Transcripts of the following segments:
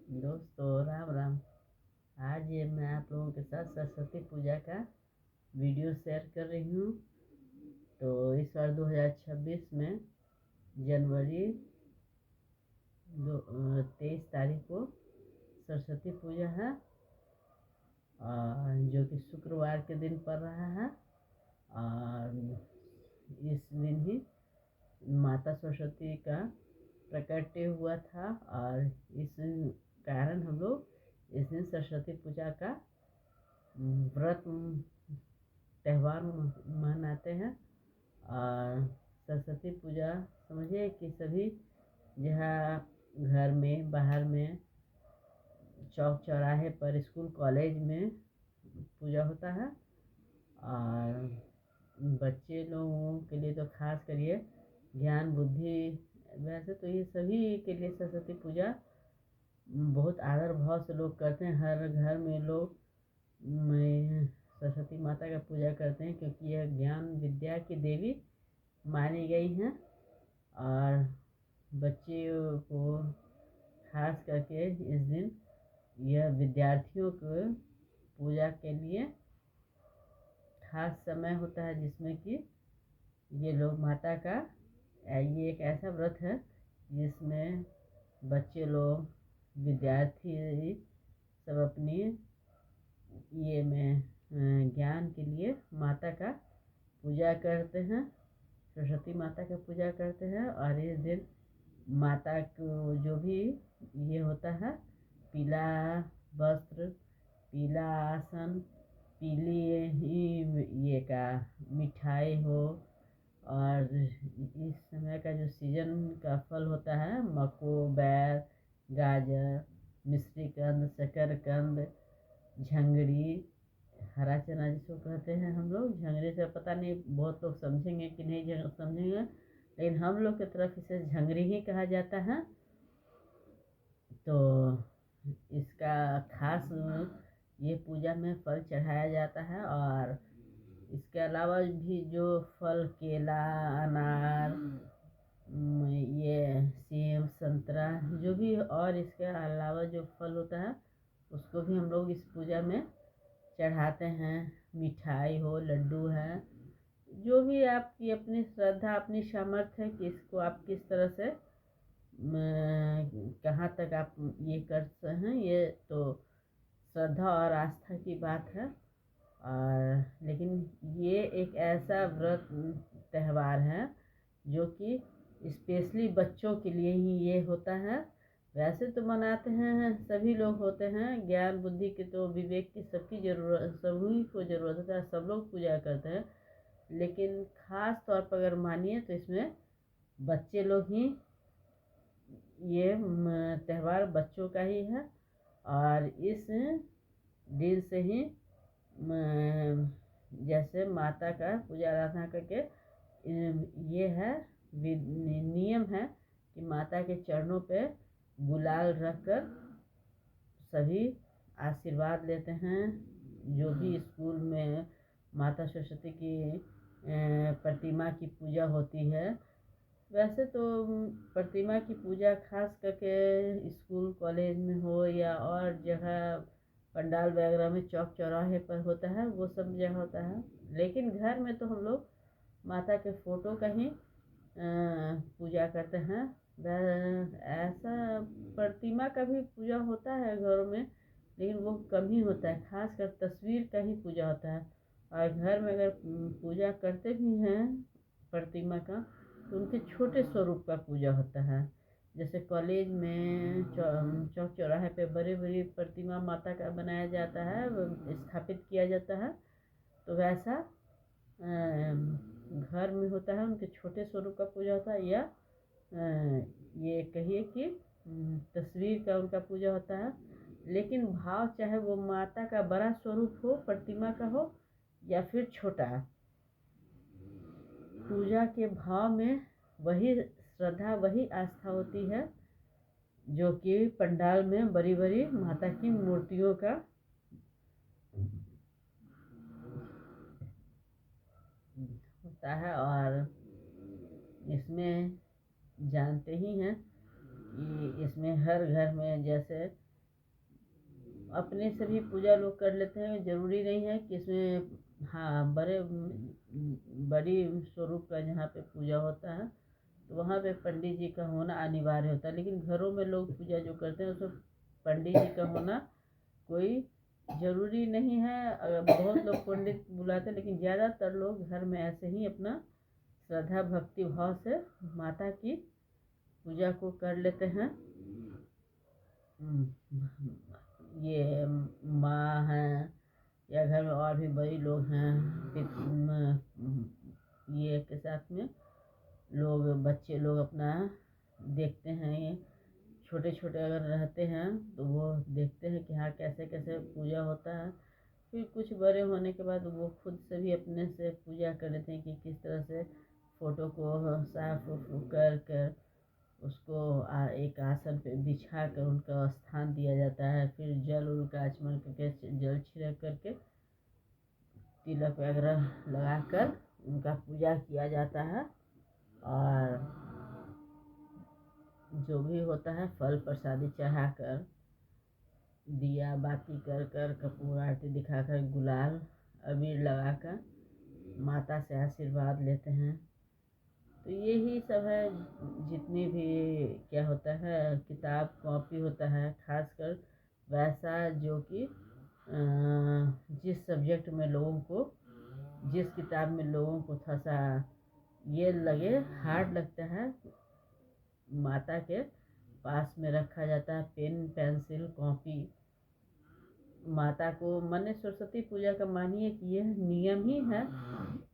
दोस्तों राम राम। आज ये मैं आप लोगों के साथ सरस्वती पूजा का वीडियो शेयर कर रही हूँ। तो इस बार 2026 में जनवरी 23 तारीख को सरस्वती पूजा है, और जो कि शुक्रवार के दिन पड़ रहा है। और इस दिन ही माता सरस्वती का प्रकट्य हुआ था, और इस कारण हम लोग इस दिन सरस्वती पूजा का व्रत त्यौहार मनाते हैं। और सरस्वती पूजा समझिए कि सभी जहाँ घर में, बाहर में, चौक चौराहे पर, स्कूल कॉलेज में पूजा होता है। और बच्चे लोगों के लिए तो खास करिए ज्ञान बुद्धि, वैसे तो ये सभी के लिए सरस्वती पूजा बहुत आदर भाव से लोग करते हैं। हर घर में लोग सरस्वती माता का पूजा करते हैं, क्योंकि यह ज्ञान विद्या की देवी मानी गई हैं। और बच्चियों को खास करके इस दिन यह विद्यार्थियों को पूजा के लिए खास समय होता है, जिसमें कि ये लोग माता का, ये एक ऐसा व्रत है जिसमें बच्चे लोग, विद्यार्थी सब अपनी ये में ज्ञान के लिए माता का पूजा करते हैं, सरस्वती माता का पूजा करते हैं। और इस दिन माता को जो भी ये होता है, पीला वस्त्र, पीला आसन, पीली ये का मिठाई हो, और इस समय का जो सीजन का फल होता है, मको, बैर, गाजर, मिश्रीकंद, शकरकंद, झंगड़ी, हरा चना जिसको कहते हैं हम लोग। झंगड़ी से पता नहीं बहुत लोग समझेंगे कि नहीं समझेंगे, लेकिन हम लोग की तरफ इसे झंगड़ी ही कहा जाता है। तो इसका खास ये पूजा में फल चढ़ाया जाता है। और इसके अलावा भी जो फल, केला, अनार, ये सेब, संतरा, जो भी और इसके अलावा जो फल होता है, उसको भी हम लोग इस पूजा में चढ़ाते हैं। मिठाई हो, लड्डू है, जो भी आपकी अपनी श्रद्धा, अपनी सामर्थ्य है कि इसको आप किस तरह से कहाँ तक आप ये करते हैं, ये तो श्रद्धा और आस्था की बात है। और लेकिन ये एक ऐसा व्रत त्यौहार है जो कि स्पेशली बच्चों के लिए ही ये होता है। वैसे तो मनाते हैं, सभी लोग होते हैं, ज्ञान बुद्धि की तो, विवेक की सबकी ज़रूरत, सभी को ज़रूरत होता है, सब लोग पूजा करते हैं। लेकिन ख़ास तौर पर अगर मानिए तो इसमें बच्चे लोग ही, ये त्यौहार बच्चों का ही है। और इस दिन से ही जैसे माता का पूजा आराधना करके, ये है नियम है कि माता के चरणों पे गुलाल रख कर सभी आशीर्वाद लेते हैं। जो भी स्कूल में माता सरस्वती की प्रतिमा की पूजा होती है, वैसे तो प्रतिमा की पूजा खास करके स्कूल कॉलेज में हो या और जगह पंडाल वगैरह में, चौक चौराहे पर होता है, वो सब जगह होता है। लेकिन घर में तो हम लोग माता के फोटो का ही पूजा करते हैं। ऐसा प्रतिमा का भी पूजा होता है घरों में, लेकिन वो कम ही होता है, खास कर तस्वीर का ही पूजा होता है। और घर में अगर पूजा करते भी हैं प्रतिमा का, तो उनके छोटे स्वरूप का पूजा होता है। जैसे कॉलेज में चौक चौराहे पे बड़ी बड़ी प्रतिमा माता का बनाया जाता है, स्थापित किया जाता है, तो वैसा घर में होता है, उनके छोटे स्वरूप का पूजा होता है। या ये कहिए कि तस्वीर का उनका पूजा होता है। लेकिन भाव चाहे वो माता का बड़ा स्वरूप हो, प्रतिमा का हो, या फिर छोटा, पूजा के भाव में वही श्रद्धा, वही आस्था होती है जो कि पंडाल में बड़ी बड़ी माता की मूर्तियों का होता है। और इसमें जानते ही हैं कि इसमें हर घर में, जैसे अपने से भी पूजा लोग कर लेते हैं, ज़रूरी नहीं है कि इसमें हाँ बड़ी स्वरूप का जहाँ पे पूजा होता है तो वहाँ पे पंडित जी का होना अनिवार्य होता है, लेकिन घरों में लोग पूजा जो करते हैं उसमें पंडित जी का होना कोई ज़रूरी नहीं है। अगर बहुत लोग पंडित बुलाते हैं, लेकिन ज़्यादातर लोग घर में ऐसे ही अपना श्रद्धा भक्ति भाव से माता की पूजा को कर लेते हैं। ये माँ हैं या घर में और भी बड़ी लोग हैं, ये के साथ में लोग बच्चे लोग अपना देखते हैं। ये छोटे छोटे अगर रहते हैं तो वो देखते हैं कि हाँ कैसे कैसे पूजा होता है। फिर कुछ बड़े होने के बाद वो खुद से भी अपने से पूजा कर लेते हैं कि किस तरह से फ़ोटो को साफ कर कर उसको एक आसन पे बिछा कर उनका स्थान दिया जाता है। फिर जल उनका आचमन करके जल छिड़क करके तिलक वगैरह लगाकर उनका पूजा किया जाता है। और जो भी होता है फल प्रसादी चढ़ाकर, दिया बाती कर कर, कपूर आरती दिखाकर, गुलाल अबीर लगाकर माता से आशीर्वाद लेते हैं। तो यही सब है। जितनी भी क्या होता है किताब कॉपी होता है, खासकर वैसा जो कि जिस सब्जेक्ट में लोगों को, जिस किताब में लोगों को थोड़ा सा ये लगे हार्ड लगता है, माता के पास में रखा जाता है। पेन पेंसिल कॉपी माता को माने सरस्वती पूजा का मानिए कि यह नियम ही है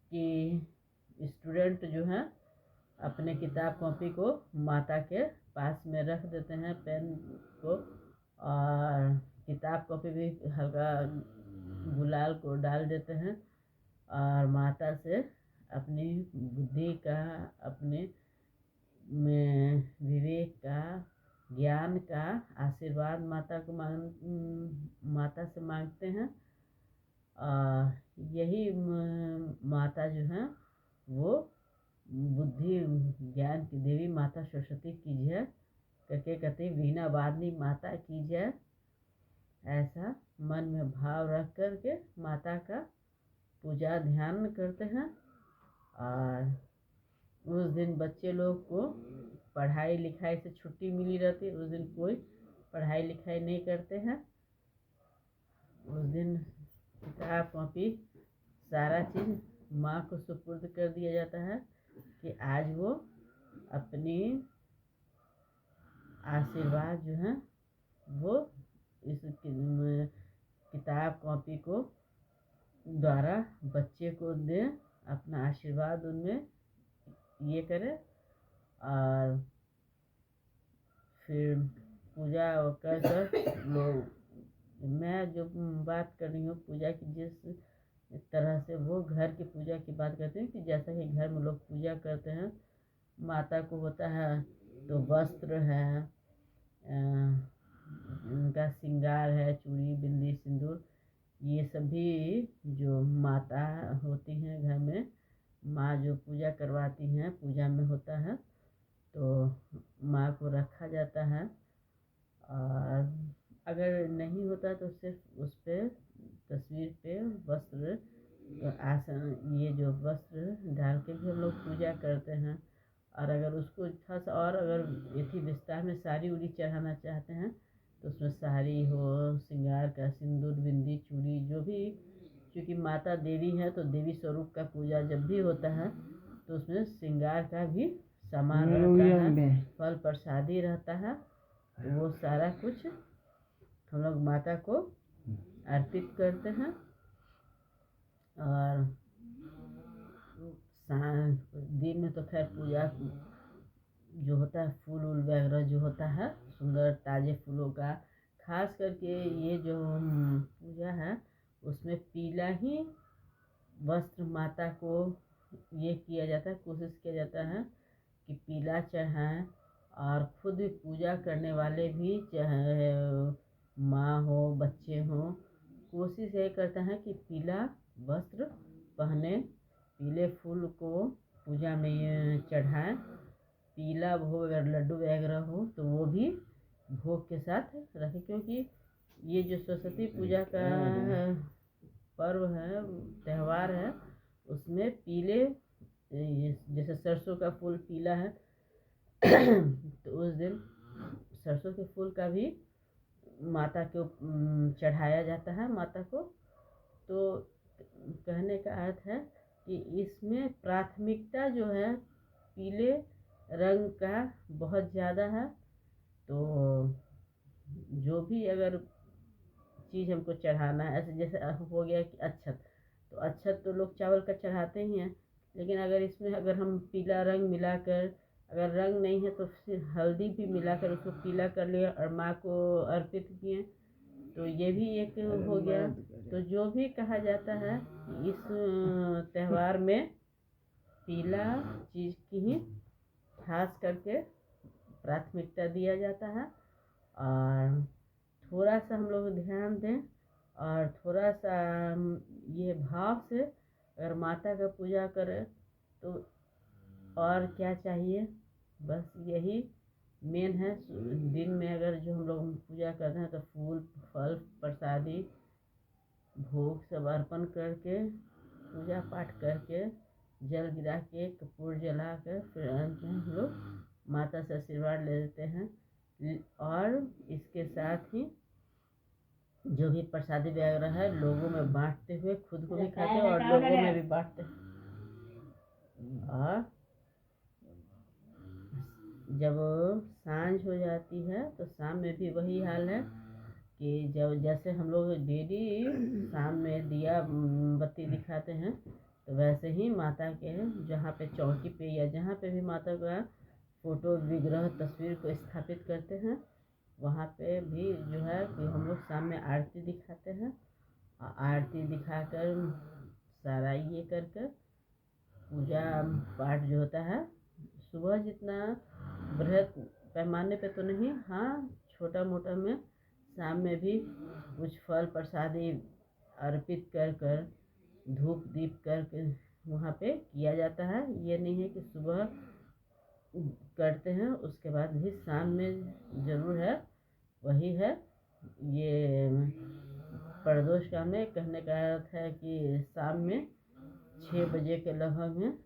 कि स्टूडेंट जो है अपने किताब कॉपी को माता के पास में रख देते हैं, पेन को, और किताब कॉपी भी हल्का गुलाल को डाल देते हैं और माता से अपनी बुद्धि का, अपने में विवेक का, ज्ञान का आशीर्वाद माता से मांगते हैं। यही माता जो है वो बुद्धि ज्ञान की देवी माता सरस्वती की जय करके कहते वीणा वादनी माता की जय। ऐसा मन में भाव रख कर के माता का पूजा ध्यान करते हैं। और उस दिन बच्चे लोग को पढ़ाई लिखाई से छुट्टी मिली रहती है, उस दिन कोई पढ़ाई लिखाई नहीं करते हैं। उस दिन किताब कॉपी सारा चीज़ माँ को सुपुर्द कर दिया जाता है कि आज वो अपनी आशीर्वाद जो है वो इस किताब कॉपी को द्वारा बच्चे को दे, अपना आशीर्वाद उनमें ये करे। और फिर पूजा कर कर लोग, मैं जो बात कर रही हूँ पूजा की, जिस तरह से वो घर की पूजा की बात करते हैं कि जैसा कि घर में लोग पूजा करते हैं, माता को होता है तो वस्त्र है, उनका श्रृंगार है, चूड़ी बिंदी सिंदूर, ये सभी जो माता होती हैं घर में, माँ जो पूजा करवाती हैं पूजा में होता है तो माँ को रखा जाता है। और अगर नहीं होता तो सिर्फ उस पर तस्वीर पे वस्त्र आसन, ये जो वस्त्र डाल के भी हम लोग पूजा करते हैं। और अगर उसको थोड़ा सा और अगर इसी विस्तार में साड़ी उड़ी चढ़ाना चाहते हैं तो उसमें साड़ी हो, श्रृंगार का सिंदूर बिंदी चूड़ी जो भी, क्योंकि माता देवी है तो देवी स्वरूप का पूजा जब भी होता है तो उसमें श्रृंगार का भी सामान रहता है, फल प्रसादी रहता है। तो वो सारा कुछ हम लोग माता को अर्पित करते हैं। और दिन में तो खैर पूजा जो होता है फूल वूल वगैरह जो होता है सुंदर ताज़े फूलों का, खास करके ये जो पूजा है उसमें पीला ही वस्त्र माता को ये किया जाता है, कोशिश किया जाता है कि पीला चढ़ाएं। और खुद पूजा करने वाले भी, चाहे माँ हो बच्चे हों, कोशिश ये करता है कि पीला वस्त्र पहने, पीले फूल को पूजा में ये चढ़ाएं। पीला भोग अगर लड्डू वगैरह हो तो वो भी भोग के साथ रखें, क्योंकि ये जो सरस्वती पूजा का पर्व है, त्यौहार है, उसमें पीले, जैसे सरसों का फूल पीला है तो उस दिन सरसों के फूल का भी माता को चढ़ाया जाता है माता को। तो कहने का अर्थ है कि इसमें प्राथमिकता जो है पीले रंग का बहुत ज़्यादा है। तो जो भी अगर चीज़ हमको चढ़ाना है, ऐसे जैसे हो गया कि अच्छत, तो अच्छत तो लोग चावल का चढ़ाते ही हैं, लेकिन अगर इसमें अगर हम पीला रंग मिलाकर, अगर रंग नहीं है तो फिर हल्दी भी मिलाकर उसको पीला कर लिया और माँ को अर्पित किए, तो ये भी एक हो गया। तो जो भी कहा जाता है इस त्यौहार में पीला चीज़ की ही खास करके प्राथमिकता दिया जाता है। और थोड़ा सा हम लोग ध्यान दें और थोड़ा सा ये भाव से अगर माता का पूजा करें तो और क्या चाहिए, बस यही मेन है। दिन में अगर जो हम लोग पूजा करते हैं तो फूल फल प्रसादी भोग सब अर्पण करके पूजा पाठ करके जल गिरा के कपूर जला कर फिर अंत में हम लोग माता से आशीर्वाद ले लेते हैं। और इसके साथ ही जो भी प्रसादी वगैरह है लोगों में बांटते हुए खुद को भी खाते हैं और लोगों में भी बांटते हैं। और जब सांझ हो जाती है तो शाम में भी वही हाल है कि जब जैसे हम लोग डेली शाम में दिया बत्ती दिखाते हैं, तो वैसे ही माता के जहाँ पे चौकी पे या जहाँ पे भी माता का फोटो विग्रह तस्वीर को स्थापित करते हैं, वहाँ पे भी जो है कि हम लोग शाम में आरती दिखाते हैं। आरती दिखाकर सारा ये कर कर पूजा पाठ जो होता है सुबह जितना बृहद पैमाने पे तो नहीं, हाँ छोटा मोटा में शाम में भी कुछ फल प्रसादी अर्पित कर कर धूप दीप करके वहाँ पे किया जाता है। ये नहीं है कि सुबह करते हैं उसके बाद भी शाम में ज़रूर है, वही है। ये प्रदोष का में कहने का अर्थ है कि शाम में 6 बजे के लगभग में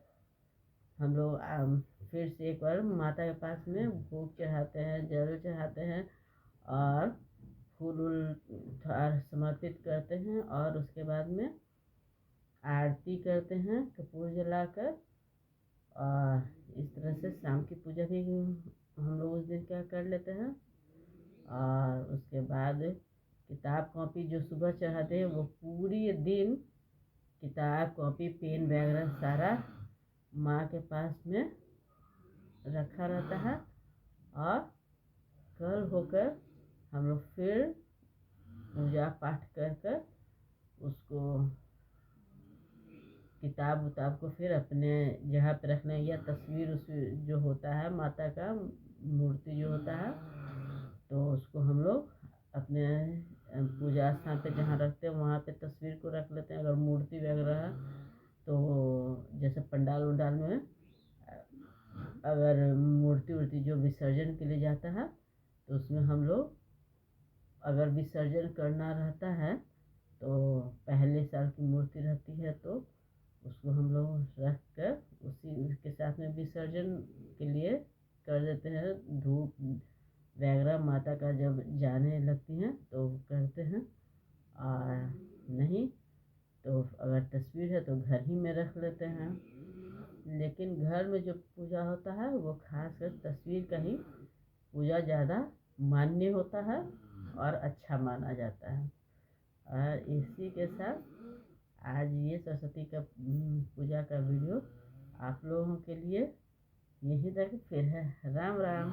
हम लोग फिर से एक बार माता के पास में भोग चढ़ाते हैं, जल चढ़ाते हैं और फूल समर्पित करते हैं और उसके बाद में आरती करते हैं कपूर जलाकर। और इस तरह से शाम की पूजा भी हम लोग उस दिन क्या कर लेते हैं। और उसके बाद किताब कॉपी जो सुबह चढ़ाते हैं वो पूरी दिन किताब कॉपी पेन वगैरह सारा माँ के पास में रखा रहता है। और कल होकर हम लोग फिर पूजा पाठ कर कर उसको किताब उताब को फिर अपने जगह पे रखने, या तस्वीर उस जो होता है माता का मूर्ति जो होता है तो उसको हम लोग अपने पूजा स्थान पे जहाँ रखते हैं वहाँ पे तस्वीर को रख लेते हैं। अगर मूर्ति वगैरह है तो जैसे पंडाल उंडाल में अगर मूर्ति उर्ति जो विसर्जन के लिए जाता है तो उसमें हम लोग अगर विसर्जन करना रहता है तो पहले साल की मूर्ति रहती है तो उसको हम लोग रख कर उसी के साथ में विसर्जन के लिए कर देते हैं। धूप वगैरह माता का जब जाने लगती हैं तो करते हैं, और नहीं तो अगर तस्वीर है तो घर ही में रख लेते हैं। लेकिन घर में जो पूजा होता है वो खास कर तस्वीर का ही पूजा ज़्यादा मान्य होता है और अच्छा माना जाता है। और इसी के साथ आज ये सरस्वती का पूजा का वीडियो आप लोगों के लिए यहीं तक फिर है। राम राम।